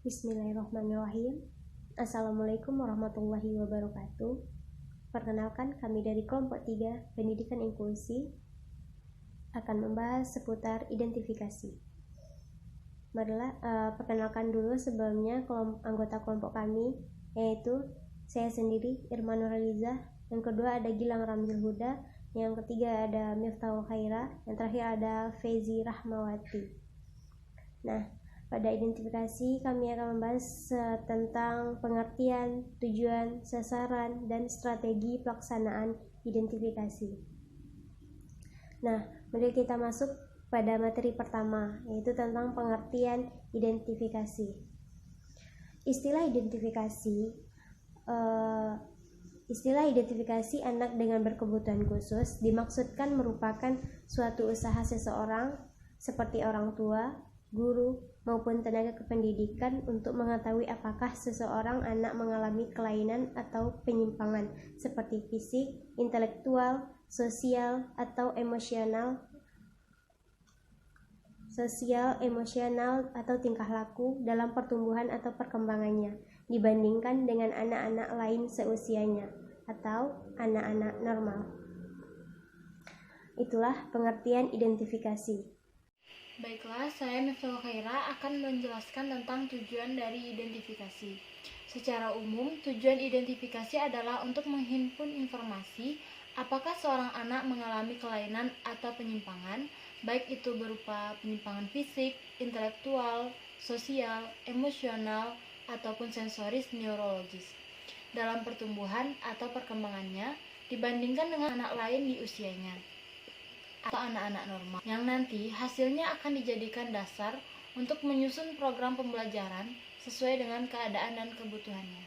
Bismillahirrahmanirrahim. Assalamualaikum warahmatullahi wabarakatuh. Perkenalkan, kami dari kelompok 3 Pendidikan Inklusi akan membahas seputar identifikasi. Marilah perkenalkan dulu sebelumnya anggota kelompok kami, yaitu saya sendiri Irma Nuraliza, yang kedua ada Gilang Ramzil Huda, yang ketiga ada Miftahul Khaira, yang terakhir ada Fezi Rahmawati. Nah, pada identifikasi kami akan membahas tentang pengertian, tujuan, sasaran, dan strategi pelaksanaan identifikasi. Nah, mari kita masuk pada materi pertama, yaitu tentang pengertian identifikasi. Istilah identifikasi anak dengan berkebutuhan khusus dimaksudkan merupakan suatu usaha seseorang seperti orang tua, guru, maupun tenaga kependidikan untuk mengetahui apakah seseorang anak mengalami kelainan atau penyimpangan seperti fisik, intelektual, sosial, atau emosional atau tingkah laku dalam pertumbuhan atau perkembangannya dibandingkan dengan anak-anak lain seusianya atau anak-anak normal. Itulah pengertian identifikasi. Baiklah, saya Miftahul Khaira akan menjelaskan tentang tujuan dari identifikasi. Secara umum, tujuan identifikasi adalah untuk menghimpun informasi apakah seorang anak mengalami kelainan atau penyimpangan, baik itu berupa penyimpangan fisik, intelektual, sosial, emosional, ataupun sensoris neurologis dalam pertumbuhan atau perkembangannya dibandingkan dengan anak lain di usianya atau anak-anak normal, yang nanti hasilnya akan dijadikan dasar untuk menyusun program pembelajaran sesuai dengan keadaan dan kebutuhannya.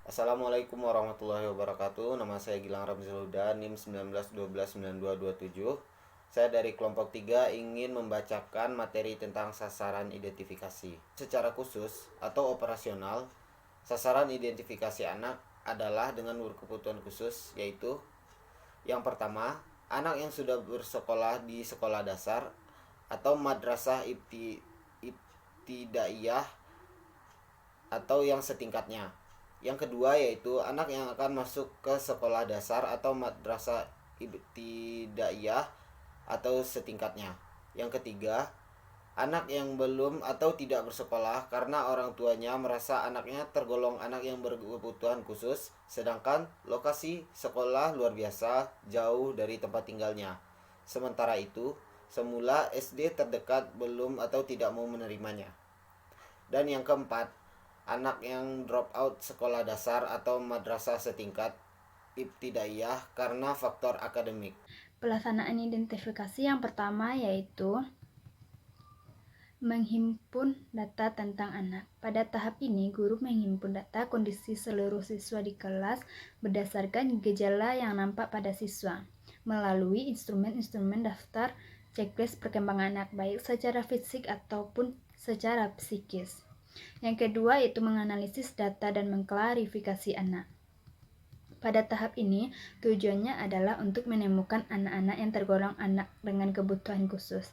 Assalamualaikum warahmatullahi wabarakatuh. Nama saya Gilang Ramzil Huda, NIM 19129227. Saya dari kelompok 3 ingin membacakan materi tentang sasaran identifikasi. Secara khusus atau operasional, sasaran identifikasi anak adalah dengan berkebutuhan khusus, yaitu yang pertama, anak yang sudah bersekolah di sekolah dasar atau madrasah ibtidaiyah atau yang setingkatnya. Yang kedua yaitu anak yang akan masuk ke sekolah dasar atau madrasah ibtidaiyah atau setingkatnya. Yang ketiga, anak yang belum atau tidak bersekolah karena orang tuanya merasa anaknya tergolong anak yang berkebutuhan khusus, sedangkan lokasi sekolah luar biasa jauh dari tempat tinggalnya. Sementara itu, semula SD terdekat belum atau tidak mau menerimanya. Dan yang keempat, anak yang drop out sekolah dasar atau madrasah setingkat ibtidaiyah karena faktor akademik. Pelaksanaan identifikasi yang pertama yaitu menghimpun data tentang anak. Pada tahap ini, guru menghimpun data kondisi seluruh siswa di kelas berdasarkan gejala yang nampak pada siswa, melalui instrumen-instrumen daftar checklist perkembangan anak, baik secara fisik ataupun secara psikis. Yang kedua yaitu menganalisis data dan mengklarifikasi anak. Pada tahap ini, tujuannya adalah untuk menemukan anak-anak yang tergolong anak dengan kebutuhan khusus.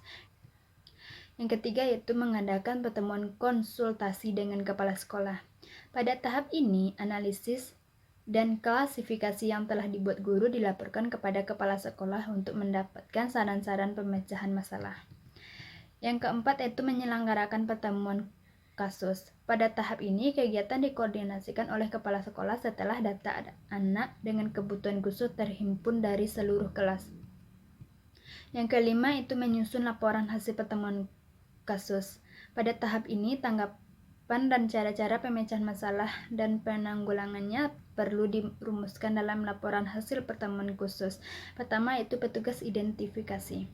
Yang ketiga yaitu mengadakan pertemuan konsultasi dengan kepala sekolah. Pada tahap ini, analisis dan klasifikasi yang telah dibuat guru dilaporkan kepada kepala sekolah untuk mendapatkan saran-saran pemecahan masalah. Yang keempat yaitu menyelenggarakan pertemuan kasus. Pada tahap ini, kegiatan dikoordinasikan oleh kepala sekolah setelah data anak dengan kebutuhan khusus terhimpun dari seluruh kelas. Yang kelima itu menyusun laporan hasil pertemuan kasus. Pada tahap ini, tanggapan dan cara-cara pemecahan masalah dan penanggulangannya perlu dirumuskan dalam laporan hasil pertemuan khusus. Pertama yaitu petugas identifikasi.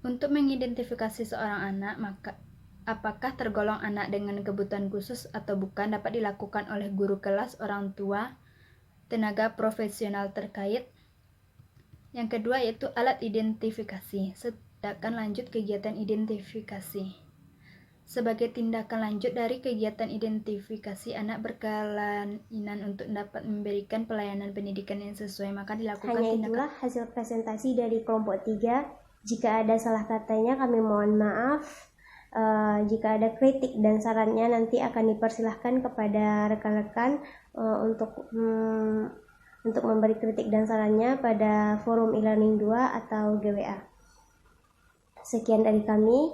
Untuk mengidentifikasi seorang anak, maka apakah tergolong anak dengan kebutuhan khusus atau bukan dapat dilakukan oleh guru kelas, orang tua, tenaga profesional terkait. Yang kedua yaitu alat identifikasi. Tindakan lanjut kegiatan identifikasi. Sebagai tindakan lanjut dari kegiatan identifikasi anak berkelainan untuk dapat memberikan pelayanan pendidikan yang sesuai, maka dilakukan Hanya itulah hasil presentasi dari kelompok 3. Jika ada salah katanya kami mohon maaf. Jika ada kritik dan sarannya nanti akan dipersilahkan kepada rekan-rekan untuk memberi kritik dan sarannya pada forum e-learning 2 atau GWA. Sekian dari kami,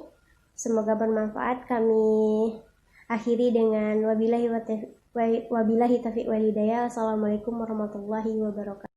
semoga bermanfaat. Kami akhiri dengan wabillahi taufiq wal hidayah. Assalamualaikum warahmatullahi wabarakatuh.